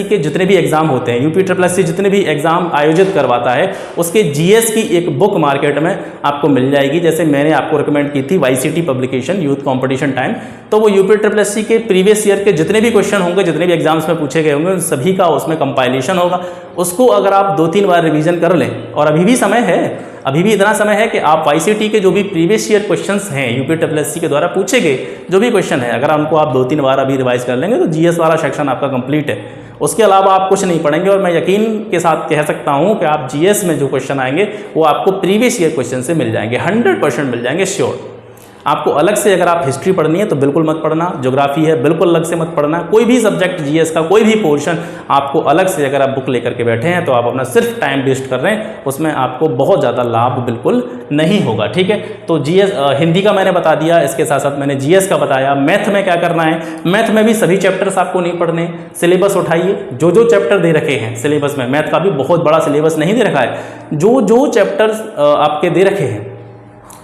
के जितने भी एग्ज़ाम होते हैं, यूपी जितने भी एग्ज़ाम आयोजित करवाता है, उसके जीएस की एक बुक मार्केट में आपको मिल जाएगी। जैसे मैंने आपको रिकमेंड की थी YCT publication, youth competition time, तो वो यूपी के प्रीवियस ईयर के जितने भी क्वेश्चन होंगे, जितने भी एग्जाम्स में पूछे गए होंगे, उन सभी का उसमें कंपाइलेशन होगा। उसको अगर आप 2-3 बार रिवीजन कर लें, और अभी भी समय है, अभी भी इतना समय है कि आप वाईसीटी के जो भी प्रीवियस ईयर क्वेश्चंस हैं, यूपी के द्वारा पूछे गए जो भी क्वेश्चन है, अगर उनको आप 2-3 बार अभी रिवाइज कर लेंगे तो जीएस वाला सेक्शन आपका कंप्लीट है। उसके अलावा आप कुछ नहीं पढ़ेंगे, और मैं यकीन के साथ कह सकता हूं कि आप जीएस में जो क्वेश्चन आएंगे वो आपको प्रीवियस ईयर क्वेश्चन से मिल जाएंगे, 100% मिल जाएंगे, श्योर। आपको अलग से अगर आप हिस्ट्री पढ़नी है तो बिल्कुल मत पढ़ना, ज्योग्राफी है बिल्कुल अलग से मत पढ़ना, कोई भी सब्जेक्ट जीएस का कोई भी पोर्शन आपको अलग से अगर आप बुक लेकर के बैठे हैं तो आप अपना सिर्फ टाइम वेस्ट कर रहे हैं, उसमें आपको बहुत ज़्यादा लाभ बिल्कुल नहीं होगा। ठीक है, तो जीएस हिंदी का मैंने बता दिया, इसके साथ साथ मैंने जीएस का बताया। मैथ में क्या करना है, मैथ में भी सभी चैप्टर्स आपको नहीं पढ़ने, सिलेबस उठाइए, जो जो चैप्टर दे रखे हैं सिलेबस में, मैथ का भी बहुत बड़ा सिलेबस नहीं दे रखा है, जो जो चैप्टर्स आपके दे रखे हैं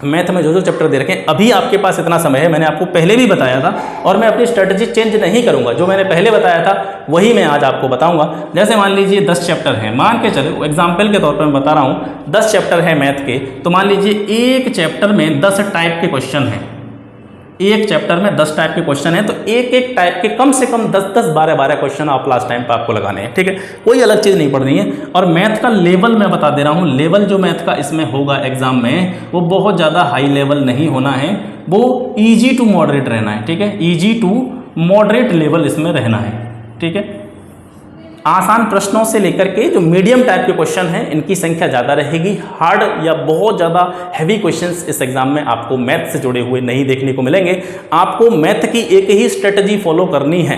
मैथ में, जो जो चैप्टर दे रखे हैं, अभी आपके पास इतना समय है, मैंने आपको पहले भी बताया था, और मैं अपनी स्ट्रेटजी चेंज नहीं करूंगा, जो मैंने पहले बताया था वही मैं आज आपको बताऊंगा। जैसे मान लीजिए 10 चैप्टर हैं, मान के चलो एग्जाम्पल के तौर पर मैं बता रहा हूँ, 10 चैप्टर हैं मैथ के, तो मान लीजिए एक चैप्टर में 10 टाइप के क्वेश्चन हैं, एक चैप्टर में 10 टाइप के क्वेश्चन है, तो एक एक टाइप के कम से कम 10-10, 12-12 क्वेश्चन आप लास्ट टाइम पर आपको लगाने हैं। ठीक है, कोई अलग चीज़ नहीं पढ़नी है। और मैथ का लेवल मैं बता दे रहा हूँ, लेवल जो मैथ का इसमें होगा एग्जाम में, वो बहुत ज़्यादा हाई लेवल नहीं होना है, वो ईजी टू मॉडरेट रहना है। ठीक है, ईजी टू मॉडरेट लेवल इसमें रहना है। ठीक है, आसान प्रश्नों से लेकर के जो मीडियम टाइप के क्वेश्चन हैं इनकी संख्या ज़्यादा रहेगी। हार्ड या बहुत ज़्यादा हैवी क्वेश्चंस इस एग्जाम में आपको मैथ से जुड़े हुए नहीं देखने को मिलेंगे। आपको मैथ की एक ही स्ट्रेटजी फॉलो करनी है।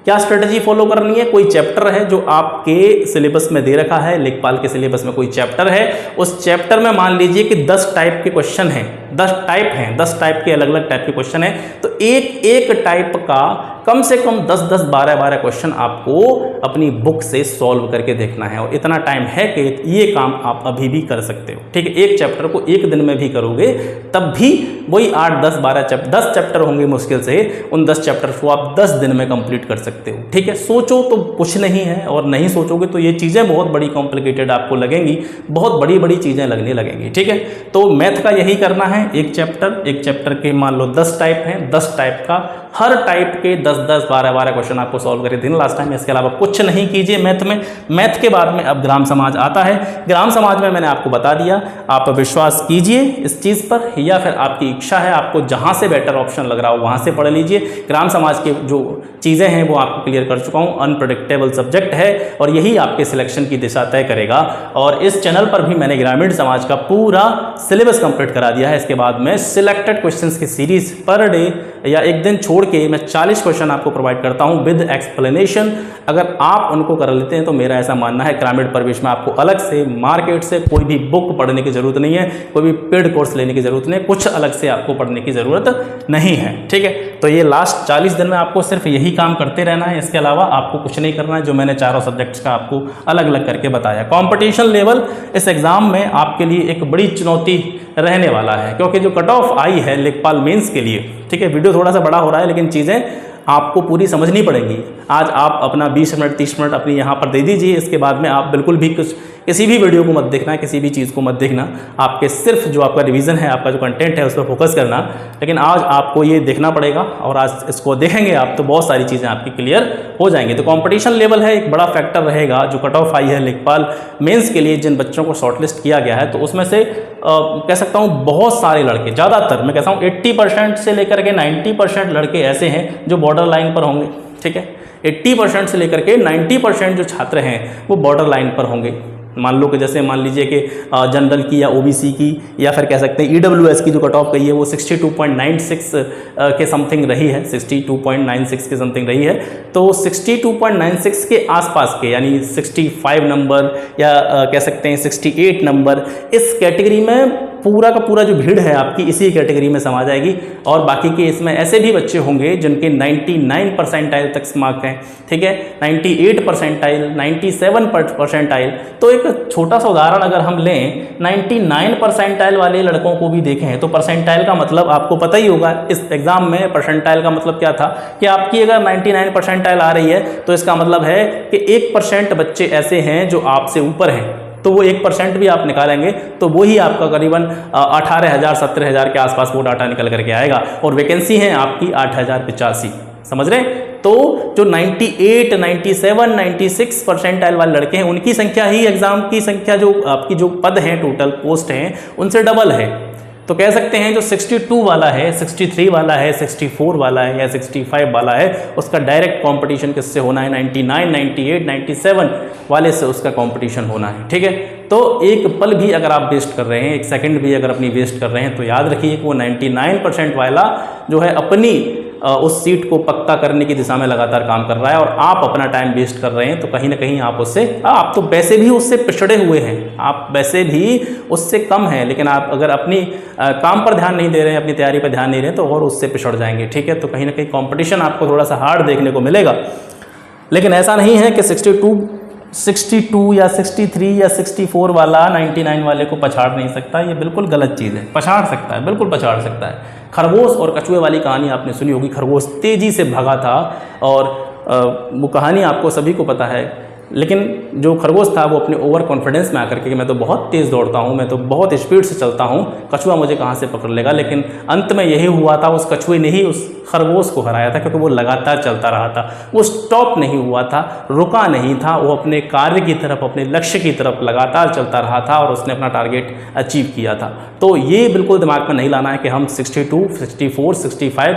क्या स्ट्रेटजी फॉलो करनी है? कोई चैप्टर है जो आपके सिलेबस में दे रखा है, लेखपाल के सिलेबस में कोई चैप्टर है, उस चैप्टर में मान लीजिए कि 10 टाइप के क्वेश्चन हैं, 10 टाइप हैं, 10 टाइप के अलग अलग टाइप के क्वेश्चन हैं, तो एक एक टाइप का कम से कम 10-10, 12-12 क्वेश्चन आपको अपनी बुक से सॉल्व करके देखना है। और इतना टाइम है कि ये काम आप अभी भी कर सकते हो। ठीक है, एक चैप्टर को एक दिन में भी करोगे तब भी वही 8, 10, 12 चैप्टर, 10 चैप्टर होंगे मुश्किल से, उन 10 चैप्टर को आप 10 दिन में कंप्लीट कर सकते हो। ठीक है, सोचो तो कुछ नहीं है, और नहीं सोचोगे तो ये चीज़ें बहुत बड़ी कॉम्प्लिकेटेड आपको लगेंगी, बहुत बड़ी बड़ी चीज़ें लगने लगेंगी। ठीक है, तो मैथ का यही करना है। एक चैप्टर के मान लो 10 टाइप हैं, 10 टाइप का, हर टाइप के 10-10, 12-12 क्वेश्चन आपको सॉल्व करके देना लास्ट टाइम। इसके अलावा कुछ नहीं कीजिए मैथ में। मैथ के बाद में अब ग्राम समाज आता है। ग्राम समाज में मैंने आपको बता दिया, आप विश्वास कीजिए इस चीज़ पर, या फिर आपकी इच्छा है, आपको जहाँ से बेटर ऑप्शन लग रहा हो वहाँ से पढ़ लीजिए। ग्राम समाज के जो चीज़ें हैं वो आपको क्लियर कर चुका हूँ। अनप्रेडिक्टेबल सब्जेक्ट है और यही आपके सिलेक्शन की दिशा तय करेगा। और इस चैनल पर भी मैंने ग्रामीण समाज का पूरा सिलेबस कंप्लीट करा दिया है। इसके बाद में सिलेक्टेड क्वेश्चंस की सीरीज पर डे या एक दिन छोड़ के मैं 40 क्वेश्चन आपको प्रोवाइड करता हूं विद एक्सप्लेनेशन। अगर आप उनको कर लेते हैं तो मेरा ऐसा मानना है ग्रामीण प्रवेश में आपको अलग से मार्केट से कोई भी बुक पढ़ने की ज़रूरत नहीं है, कोई भी पेड कोर्स लेने की ज़रूरत नहीं है, कुछ अलग से आपको पढ़ने की ज़रूरत नहीं है। ठीक है, तो ये लास्ट 40 दिन में आपको सिर्फ यही काम करते रहना है। इसके अलावा आपको कुछ नहीं करना है, जो मैंने चारों सब्जेक्ट्स का आपको अलग अलग करके बताया। कॉम्पिटिशन लेवल इस एग्ज़ाम में आपके लिए एक बड़ी चुनौती रहने वाला है, क्योंकि जो कट ऑफ आई है लेखपाल मेंस के लिए, ठीक है, वीडियो थोड़ा सा बड़ा हो रहा है लेकिन चीज़ें आपको पूरी समझनी पड़ेंगी। आज आप अपना 20 मिनट 30 मिनट अपनी यहाँ पर दे दीजिए। इसके बाद में आप बिल्कुल भी किसी भी वीडियो को मत देखना, किसी भी चीज़ को मत देखना। आपके सिर्फ जो आपका रिवीजन है, आपका जो कंटेंट है उस पर फोकस करना। लेकिन आज आपको ये देखना पड़ेगा और आज इसको देखेंगे आप तो बहुत सारी चीज़ें आपकी क्लियर हो जाएंगी। तो कंपटीशन लेवल है एक बड़ा फैक्टर रहेगा। जो कट ऑफ आई है लेखपाल मेंस के लिए जिन बच्चों को शॉर्टलिस्ट किया गया है, तो उसमें से कह सकता हूँ बहुत सारे लड़के, ज़्यादातर मैं कहता हूँ 80% से लेकर के 90% लड़के ऐसे हैं जो बॉर्डर लाइन पर होंगे। ठीक है, 80% से लेकर के 90% जो छात्र हैं वो बॉर्डर लाइन पर होंगे। मान लो कि जैसे मान लीजिए कि जनरल की या ओबीसी की या फिर कह सकते हैं ईडब्ल्यूएस की जो कट ऑफ गई है वो 62.96 के समथिंग रही है, 62.96 के समथिंग रही है। तो 62.96 के आसपास के, यानी 65 नंबर या कह सकते हैं 68 नंबर, इस कैटेगरी में पूरा का पूरा जो भीड़ है आपकी इसी कैटेगरी में समा जाएगी। और बाकी के इसमें ऐसे भी बच्चे होंगे जिनके 99 परसेंटाइल तक मार्क हैं। ठीक है, 98 परसेंटाइल, 97 परसेंटाइल। तो एक छोटा सा उदाहरण अगर हम लें, 99 परसेंटाइल वाले लड़कों को भी देखें तो परसेंटाइल का मतलब आपको पता ही होगा। इस एग्जाम में परसेंटाइल का मतलब क्या था कि आपकी अगर 99 परसेंटाइल आ रही है तो इसका मतलब है कि 1% बच्चे ऐसे हैं जो आपसे ऊपर हैं। तो वो 1% भी आप निकालेंगे तो वही आपका करीबन 18,000 17,000 के आसपास वो डाटा निकल करके आएगा। और वैकेंसी है आपकी 8,085। समझ रहे हैं? तो जो 98, 97, 96 परसेंटाइल वाले लड़के हैं उनकी संख्या ही एग्जाम की संख्या, जो आपकी जो पद हैं, टोटल पोस्ट हैं, उनसे डबल है। तो कह सकते हैं जो 62 वाला है, 63 वाला है, 64 वाला है या 65 वाला है, उसका डायरेक्ट कंपटीशन किससे होना है? 99, 98, 97 वाले से उसका कंपटीशन होना है। ठीक है, तो एक पल भी अगर आप वेस्ट कर रहे हैं, एक सेकंड भी अगर अपनी वेस्ट कर रहे हैं, तो याद रखिए कि वो 99% वाला जो है अपनी उस सीट को पक्का करने की दिशा में लगातार काम कर रहा है और आप अपना टाइम वेस्ट कर रहे हैं। तो कहीं ना कहीं आप उससे, आप तो वैसे भी उससे पिछड़े हुए हैं, आप वैसे भी उससे कम हैं, लेकिन आप अगर अपनी काम पर ध्यान नहीं दे रहे हैं, अपनी तैयारी पर ध्यान नहीं रहे हैं, तो और उससे पिछड़ जाएंगे। ठीक है, तो कहीं ना कहीं कंपटीशन आपको थोड़ा सा हार्ड देखने को मिलेगा। लेकिन ऐसा नहीं है कि 62 या 63 या 64 वाला 99 वाले को पछाड़ नहीं सकता। ये बिल्कुल गलत चीज़ है। पछाड़ सकता है, बिल्कुल पछाड़ सकता है। खरगोश और कछुए वाली कहानी आपने सुनी होगी। खरगोश तेज़ी से भागा था और वो कहानी आपको सभी को पता है। लेकिन जो खरगोश था वो अपने ओवर कॉन्फिडेंस में आकर के, मैं तो बहुत तेज़ दौड़ता हूँ, मैं तो बहुत स्पीड से चलता हूँ, कछुआ मुझे कहाँ से पकड़ लेगा। लेकिन अंत में यही हुआ था, उस कछुए ने ही उस खरगोश को हराया था, क्योंकि वो लगातार चलता रहा था, वो स्टॉप नहीं हुआ था, रुका नहीं था, वो अपने कार्य की तरफ, अपने लक्ष्य की तरफ लगातार चलता रहा था और उसने अपना टारगेट अचीव किया था। तो ये बिल्कुल दिमाग में नहीं लाना है कि हम 62, 64, 65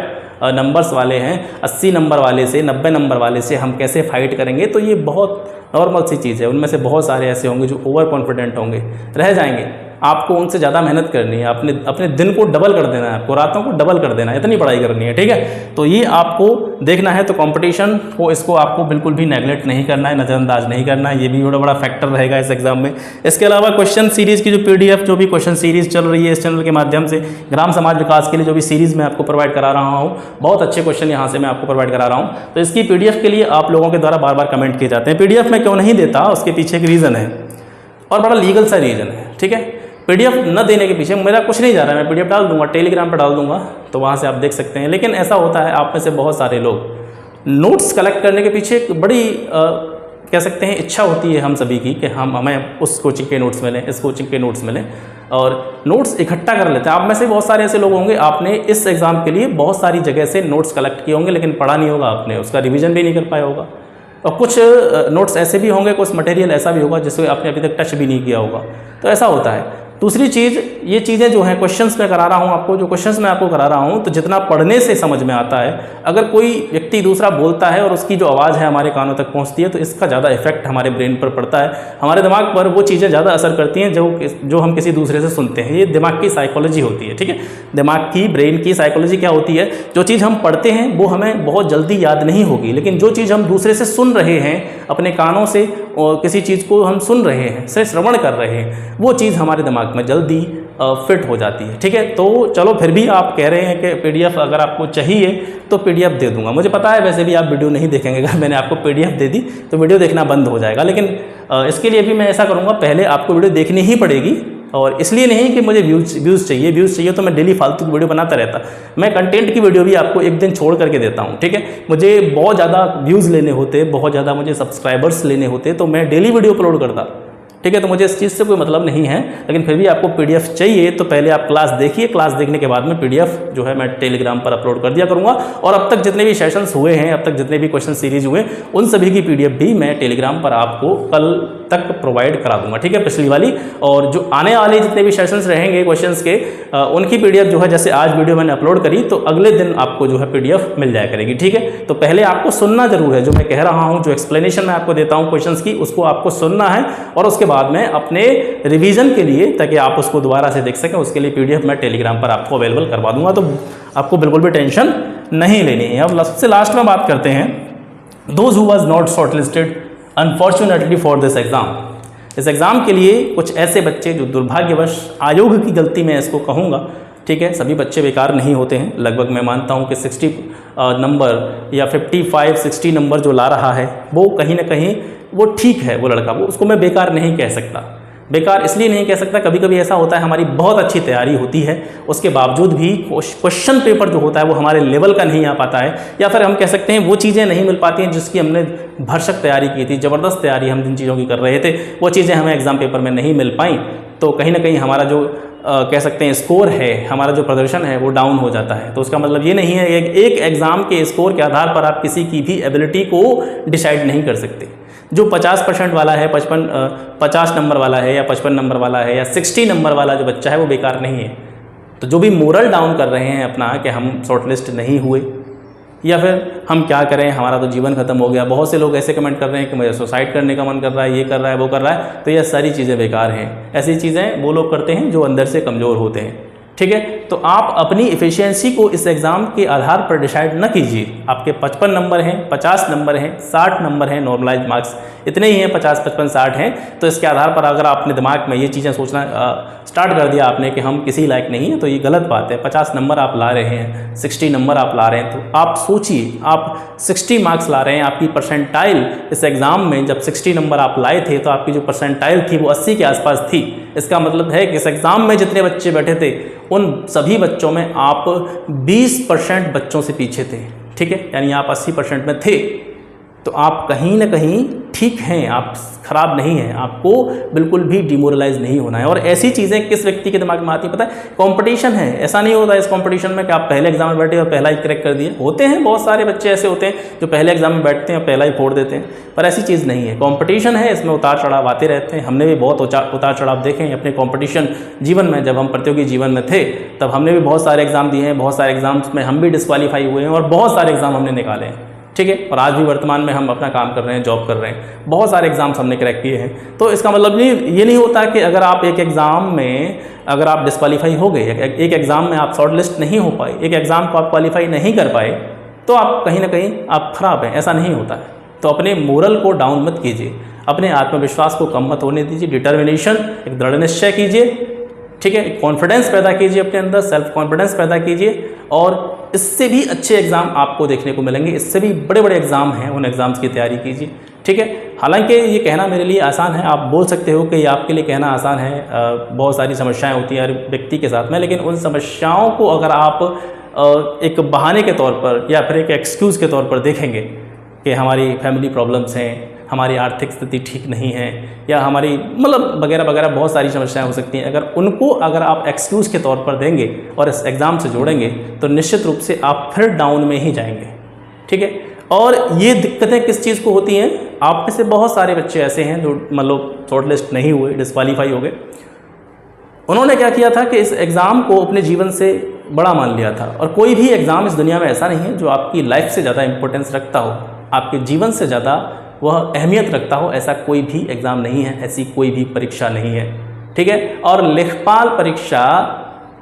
नंबर्स वाले हैं, 80 नंबर वाले से, 90 नंबर वाले से हम कैसे फाइट करेंगे, तो ये बहुत नॉर्मल सी चीज़ है। उनमें से बहुत सारे ऐसे होंगे जो ओवर कॉन्फिडेंट होंगे, रह जाएंगे। आपको उनसे ज़्यादा मेहनत करनी है, अपने दिन को डबल कर देना है, आपको रातों को डबल कर देना है, इतनी पढ़ाई करनी है, ठीक है। तो ये आपको देखना है। तो कंपटीशन को, इसको आपको बिल्कुल भी नेगलेक्ट नहीं करना है, नज़रअंदाज नहीं करना है, ये भी बड़ा फैक्टर रहेगा इस एग्जाम में। इसके अलावा क्वेश्चन सीरीज़ की जो PDF जो भी क्वेश्चन सीरीज़ चल रही है इस चैनल के माध्यम से, ग्राम समाज विकास के लिए जो भी सीरीज़ मैं आपको प्रोवाइड करा रहा हूँ, बहुत अच्छे क्वेश्चन यहाँ से मैं आपको प्रोवाइड करा रहा हूँ। तो इसकी PDF के लिए आप लोगों के द्वारा बार बार कमेंट किए जाते हैं। PDF मैं क्यों नहीं देता, उसके पीछे एक रीज़न है और बड़ा लीगल सा रीज़न है, ठीक है। PDF न देने के पीछे मेरा कुछ नहीं जा रहा है, मैं PDF डाल दूंगा, टेलीग्राम पर डाल दूंगा, तो वहाँ से आप देख सकते हैं। लेकिन ऐसा होता है, आप में से बहुत सारे लोग नोट्स कलेक्ट करने के पीछे एक बड़ी कह सकते हैं इच्छा होती है हम सभी की कि हमें उस कोचिंग के नोट्स मिलें, इस कोचिंग के नोट्स मिलें, और नोट्स इकट्ठा कर लेते हैं। आप में से बहुत सारे ऐसे लोग होंगे, आपने इस एग्ज़ाम के लिए बहुत सारी जगह से नोट्स कलेक्ट किए होंगे, लेकिन पढ़ा नहीं होगा आपने, उसका रिविज़न भी नहीं कर पाया होगा। और कुछ नोट्स ऐसे भी होंगे, कुछ मटेरियल ऐसा भी होगा जिसको आपने अभी तक टच भी नहीं किया होगा। तो ऐसा होता है। दूसरी चीज़, ये चीज़ें जो हैं क्वेश्चंस मैं करा रहा हूँ आपको, जो क्वेश्चंस मैं आपको करा रहा हूँ, तो जितना पढ़ने से समझ में आता है, अगर कोई व्यक्ति दूसरा बोलता है और उसकी जो आवाज़ है हमारे कानों तक पहुँचती है, तो इसका ज़्यादा इफेक्ट हमारे ब्रेन पर पड़ता है, हमारे दिमाग पर वो चीज़ें ज़्यादा असर करती हैं जो हम किसी दूसरे से सुनते हैं। ये दिमाग की साइकोलॉजी होती है, ठीक है। दिमाग की, ब्रेन की साइकोलॉजी क्या होती है, जो चीज़ हम पढ़ते हैं वो हमें बहुत जल्दी याद नहीं होगी, लेकिन जो चीज़ हम दूसरे से सुन रहे हैं, अपने कानों से और किसी चीज़ को हम सुन रहे हैं, से श्रवण कर रहे हैं, वो चीज़ हमारे दिमाग में जल्दी फिट हो जाती है, ठीक है। तो चलो, फिर भी आप कह रहे हैं कि PDF अगर आपको चाहिए तो PDF दे दूंगा। मुझे पता है वैसे भी आप वीडियो नहीं देखेंगे, अगर मैंने आपको PDF दे दी तो वीडियो देखना बंद हो जाएगा, लेकिन इसके लिए भी मैं ऐसा करूँगा, पहले आपको वीडियो देखनी ही पड़ेगी। और इसलिए नहीं कि मुझे व्यूज़ चाहिए तो मैं डेली फालतू की वीडियो बनाता रहता। मैं कंटेंट की वीडियो भी आपको एक दिन छोड़ करके देता हूँ, ठीक है। मुझे बहुत ज़्यादा व्यूज़ लेने होते, बहुत ज़्यादा मुझे सब्सक्राइबर्स लेने होते, तो मैं डेली वीडियो अपलोड करता, ठीक है। तो मुझे इस चीज़ से कोई मतलब नहीं है, लेकिन फिर भी आपको PDF चाहिए तो पहले आप क्लास देखिए, क्लास देखने के बाद में PDF जो है मैं टेलीग्राम पर अपलोड कर दिया करूँगा। और अब तक जितने भी सेशंस हुए हैं, अब तक जितने भी क्वेश्चन सीरीज हुए, उन सभी की PDF भी मैं टेलीग्राम पर आपको कल तक प्रोवाइड करा दूंगा, ठीक है, पिछली वाली। और जो आने वाले जितने भी सेशंस रहेंगे क्वेश्चंस के, उनकी PDF जो है, जैसे आज वीडियो मैंने अपलोड करी तो अगले दिन आपको जो है PDF मिल जाया करेगी, ठीक है। तो पहले आपको सुनना जरूर है, जो मैं कह रहा हूँ, जो एक्सप्लेनेशन मैं आपको देता हूँ क्वेश्चंस की, उसको आपको सुनना है, और उसके बाद में अपने रिवीजन के लिए, ताकि आप उसको दोबारा से देख सकें, उसके लिए PDF मैं टेलीग्राम पर आपको अवेलेबल करवा दूंगा। तो आपको बिल्कुल भी टेंशन नहीं लेनी है। अब सबसे लास्ट में बात करते हैं, those who was not shortlisted unfortunately for this exam. इस एग्ज़ाम के लिए कुछ ऐसे बच्चे जो दुर्भाग्यवश, आयोग की गलती मैं इसको कहूँगा, ठीक है, सभी बच्चे बेकार नहीं होते हैं। लगभग मैं मानता हूँ कि 60 नंबर या 55-60 नंबर जो ला रहा है, वो कहीं ना कहीं वो ठीक है, वो लड़का, वो उसको मैं बेकार नहीं कह सकता। बेकार इसलिए नहीं कह सकता, कभी कभी ऐसा होता है हमारी बहुत अच्छी तैयारी होती है, उसके बावजूद भी क्वेश्चन पेपर जो होता है वो हमारे लेवल का नहीं आ पाता है, या फिर हम कह सकते हैं वो चीज़ें नहीं मिल पाती हैं जिसकी हमने भरसक तैयारी की थी, ज़बरदस्त तैयारी हम जिन चीज़ों की कर रहे थे, वो चीज़ें हमें एग्ज़ाम पेपर में नहीं मिल पाई। तो कहीं ना कहीं हमारा जो कह सकते हैं स्कोर है, हमारा जो प्रदर्शन है वो डाउन हो जाता है। तो उसका मतलब ये नहीं है, एक एग्ज़ाम के स्कोर के आधार पर आप किसी की भी एबिलिटी को डिसाइड नहीं कर सकते। जो 50% वाला है, 50 नंबर वाला है, या 55 नंबर वाला है, या 60 नंबर वाला जो बच्चा है, वो बेकार नहीं है। तो जो भी मोरल डाउन कर रहे हैं अपना कि हम शॉर्टलिस्ट नहीं हुए, या फिर हम क्या करें, हमारा तो जीवन खत्म हो गया, बहुत से लोग ऐसे कमेंट कर रहे हैं कि मुझे सुसाइड करने का मन कर रहा है, ये कर रहा है, वो कर रहा है, तो ये सारी चीज़ें बेकार हैं। ऐसी चीज़ें वो लोग करते हैं जो अंदर से कमज़ोर होते हैं, ठीक है। तो आप अपनी इफ़िशियंसी को इस एग्ज़ाम के आधार पर डिसाइड न कीजिए। आपके 55 नंबर हैं, 50 नंबर हैं, 60 नंबर हैं, नॉर्मलाइज मार्क्स इतने ही हैं, 50, 55, 60 हैं। तो इसके आधार पर अगर आपने दिमाग में ये चीज़ें सोचना स्टार्ट कर दिया आपने कि हम किसी लायक नहीं हैं, तो ये गलत बात है। 50 नंबर आप ला रहे हैं, 60 नंबर आप ला रहे हैं, तो आप सोचिए, आप 60 मार्क्स ला रहे हैं। आपकी परसेंटाइल इस एग्ज़ाम में जब 60 नंबर आप लाए थे, तो आपकी जो परसेंटाइल थी वो 80 के आसपास थी। इसका मतलब है कि इस एग्ज़ाम में जितने बच्चे बैठे थे, उन सभी बच्चों में आप 20% बच्चों से पीछे थे, ठीक है, यानी आप 80% में थे। तो आप कहीं ना कहीं ठीक हैं, आप ख़राब नहीं हैं, आपको बिल्कुल भी डिमोरलाइज नहीं होना है। और ऐसी चीज़ें किस व्यक्ति के दिमाग में आती है पता है? कंपटीशन है, ऐसा नहीं होता इस कंपटीशन में कि आप पहले एग्जाम में बैठे और पहला ही क्रैक कर दिए। होते हैं बहुत सारे बच्चे ऐसे होते हैं जो पहले एग्जाम में बैठते हैं और पहला ही फोड़ देते हैं, पर ऐसी चीज़ नहीं है। कंपटीशन है, इसमें उतार चढ़ाव आते रहते हैं। हमने भी बहुत उतार चढ़ाव देखे हैं अपने कंपटीशन जीवन में। जब हम प्रतियोगी जीवन में थे तब हमने भी बहुत सारे एग्जाम दिए हैं, बहुत सारे एग्जाम्स में हम भी डिस्क्वालीफाई हुए हैं और बहुत सारे एग्जाम हमने निकाले हैं, ठीक है। और आज भी वर्तमान में हम अपना काम कर रहे हैं, जॉब कर रहे हैं, बहुत सारे एग्जाम्स हमने क्रैक किए हैं। तो इसका मतलब ये नहीं होता कि अगर आप एक एग्ज़ाम में अगर आप डिस्क्वालीफाई हो गए, एक एग्ज़ाम में आप शॉर्ट लिस्ट नहीं हो पाए, एक एग्ज़ाम को आप क्वालिफाई नहीं कर पाए, तो आप कहीं ना कहीं आप खराब हैं, ऐसा नहीं होता है। तो अपने मोरल को डाउन मत कीजिए, अपने आत्मविश्वास को कम मत होने दीजिए, डिटर्मिनेशन, एक दृढ़ निश्चय कीजिए, ठीक है। कॉन्फिडेंस पैदा कीजिए अपने अंदर, सेल्फ कॉन्फिडेंस पैदा कीजिए और इससे भी अच्छे एग्ज़ाम आपको देखने को मिलेंगे, इससे भी बड़े बड़े एग्ज़ाम हैं, उन एग्ज़ाम्स की तैयारी कीजिए, ठीक है। हालांकि ये कहना मेरे लिए आसान है, आप बोल सकते हो कि ये आपके लिए कहना आसान है, बहुत सारी समस्याएं होती हैं हर व्यक्ति के साथ में, लेकिन उन समस्याओं को अगर आप एक बहाने के तौर पर या फिर एक एक्सक्यूज़ के तौर पर देखेंगे कि हमारी फैमिली प्रॉब्लम्स हैं, हमारी आर्थिक स्थिति ठीक नहीं है, या हमारी मतलब वगैरह वगैरह बहुत सारी समस्याएं हो सकती हैं, अगर आप एक्सक्यूज़ के तौर पर देंगे और इस एग्ज़ाम से जोड़ेंगे तो निश्चित रूप से आप फिर डाउन में ही जाएंगे, ठीक है। और ये दिक्कतें किस चीज़ को होती हैं? आप में से बहुत सारे बच्चे ऐसे हैं जो मतलब शॉर्ट लिस्ट नहीं हुए, डिस्क्वालीफाई हो गए। उन्होंने क्या किया था कि इस एग्ज़ाम को अपने जीवन से बड़ा मान लिया था। और कोई भी एग्ज़ाम इस दुनिया में ऐसा नहीं है जो आपकी लाइफ से ज़्यादा इंपॉर्टेंस रखता हो, आपके जीवन से ज़्यादा वह अहमियत रखता हो, ऐसा कोई भी एग्ज़ाम नहीं है, ऐसी कोई भी परीक्षा नहीं है, ठीक है। और लेखपाल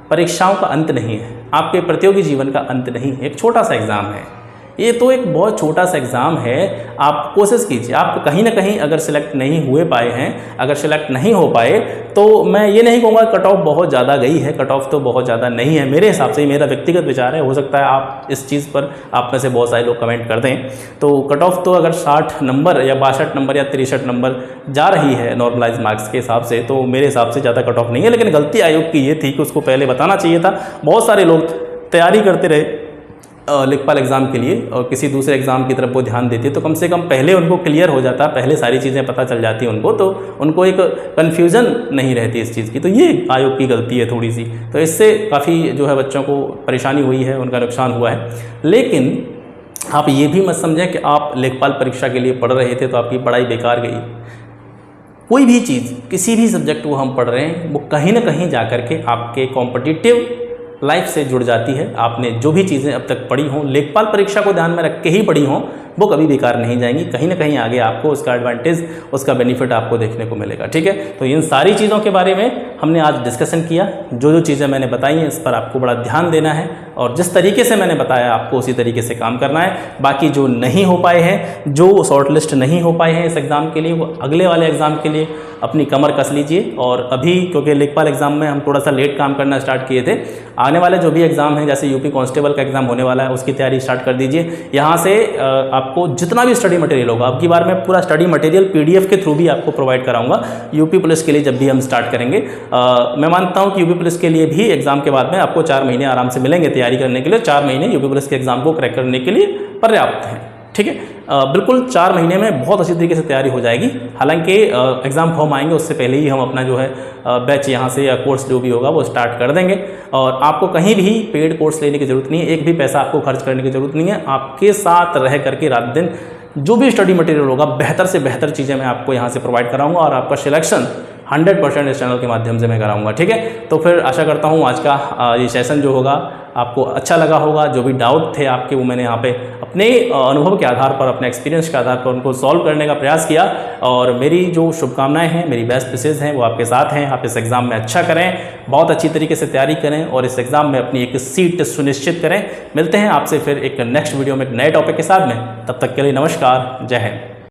परीक्षाओं का अंत नहीं है, आपके प्रतियोगी जीवन का अंत नहीं है, एक छोटा सा एग्ज़ाम है। ये तो एक बहुत छोटा सा एग्ज़ाम है। आप कोशिश कीजिए, आप कहीं ना कहीं अगर सिलेक्ट नहीं हुए पाए हैं, अगर सिलेक्ट नहीं हो पाए, तो मैं ये नहीं कहूँगा कट ऑफ बहुत ज़्यादा गई है, कट ऑफ तो बहुत ज़्यादा नहीं है मेरे हिसाब से, मेरा व्यक्तिगत विचार है। हो सकता है आप इस चीज़ पर आप में से बहुत सारे लोग कमेंट कर दें। तो कट ऑफ तो अगर 60 नंबर या 62 नंबर या 63 नंबर जा रही है नॉर्मलाइज मार्क्स के हिसाब से, तो मेरे हिसाब से ज़्यादा कट ऑफ नहीं है। लेकिन गलती आयोग की ये थी कि उसको पहले बताना चाहिए था। बहुत सारे लोग तैयारी करते रहे लेखपाल एग्ज़ाम के लिए और किसी दूसरे एग्ज़ाम की तरफ वो ध्यान देती है, तो कम से कम पहले उनको क्लियर हो जाता, पहले सारी चीज़ें पता चल जाती उनको, तो उनको एक कन्फ्यूज़न नहीं रहती इस चीज़ की। तो ये आयोग की गलती है थोड़ी सी, तो इससे काफ़ी जो है बच्चों को परेशानी हुई है, उनका नुकसान हुआ है। लेकिन आप ये भी मत समझें कि आप लेखपाल परीक्षा के लिए पढ़ रहे थे तो आपकी पढ़ाई बेकार गई। कोई भी चीज़, किसी भी सब्जेक्ट को हम पढ़ रहे हैं, वो कहीं ना कहीं जा कर के आपके कॉम्पिटिटिव लाइफ से जुड़ जाती है। आपने जो भी चीज़ें अब तक पढ़ी हों, लेखपाल परीक्षा को ध्यान में रख के ही पढ़ी हों, वो कभी बेकार नहीं जाएंगी। कहीं ना कहीं आगे आपको उसका एडवांटेज, उसका बेनिफिट आपको देखने को मिलेगा, ठीक है। तो इन सारी चीज़ों के बारे में हमने आज डिस्कशन किया। जो चीज़ें मैंने बताई हैं इस पर आपको बड़ा ध्यान देना है और जिस तरीके से मैंने बताया आपको उसी तरीके से काम करना है। बाकी जो नहीं हो पाए हैं, जो शॉर्ट लिस्ट नहीं हो पाए हैं इस एग्ज़ाम के लिए, वो अगले वाले एग्ज़ाम के लिए अपनी कमर कस लीजिए। और अभी क्योंकि लेखपाल एग्ज़ाम में हम थोड़ा सा लेट काम करना स्टार्ट किए थे, आने वाले जो भी एग्ज़ाम हैं, जैसे यूपी कांस्टेबल का एग्ज़ाम होने वाला है, उसकी तैयारी स्टार्ट कर दीजिए। यहाँ से आपको जितना भी स्टडी मटेरियल होगा, अब की बार मैं पूरा स्टडी मटेरियल PDF के थ्रू भी आपको प्रोवाइड कराऊंगा यूपी पुलिस के लिए जब भी हम स्टार्ट करेंगे। मैं मानता हूँ कि यूपी पुलिस के लिए भी एग्ज़ाम के बाद में आपको 4 महीने आराम से मिलेंगे तैयारी करने के लिए। 4 महीने यूपी पुलिस के एग्ज़ाम को क्रैक करने के लिए पर्याप्त हैं, ठीक है। बिल्कुल 4 महीने में बहुत अच्छी तरीके से तैयारी हो जाएगी। हालांकि एग्ज़ाम फॉर्म आएंगे उससे पहले ही हम अपना जो है बैच यहाँ से या कोर्स जो भी होगा वो स्टार्ट कर देंगे। और आपको कहीं भी पेड कोर्स लेने की ज़रूरत नहीं है, एक भी पैसा आपको खर्च करने की ज़रूरत नहीं है। आपके साथ रह करके रात दिन जो भी स्टडी मटेरियल होगा, बेहतर से बेहतर चीज़ें मैं आपको यहाँ से प्रोवाइड कराऊंगा और आपका सिलेक्शन 100% इस चैनल के माध्यम से मैं कराऊंगा, ठीक है। तो फिर आशा करता हूँ आज का ये सेशन जो होगा आपको अच्छा लगा होगा। जो भी डाउट थे आपके, वो मैंने यहाँ पे अपने अनुभव के आधार पर, अपने एक्सपीरियंस के आधार पर उनको सॉल्व करने का प्रयास किया। और मेरी जो शुभकामनाएं हैं, मेरी बेस्ट विशेज़ हैं, वो आपके साथ हैं। आप इस एग्ज़ाम में अच्छा करें, बहुत अच्छी तरीके से तैयारी करें और इस एग्ज़ाम में अपनी एक सीट सुनिश्चित करें। मिलते हैं आपसे फिर एक नेक्स्ट वीडियो में एक नए टॉपिक के साथ में। तब तक के लिए नमस्कार, जय हिंद।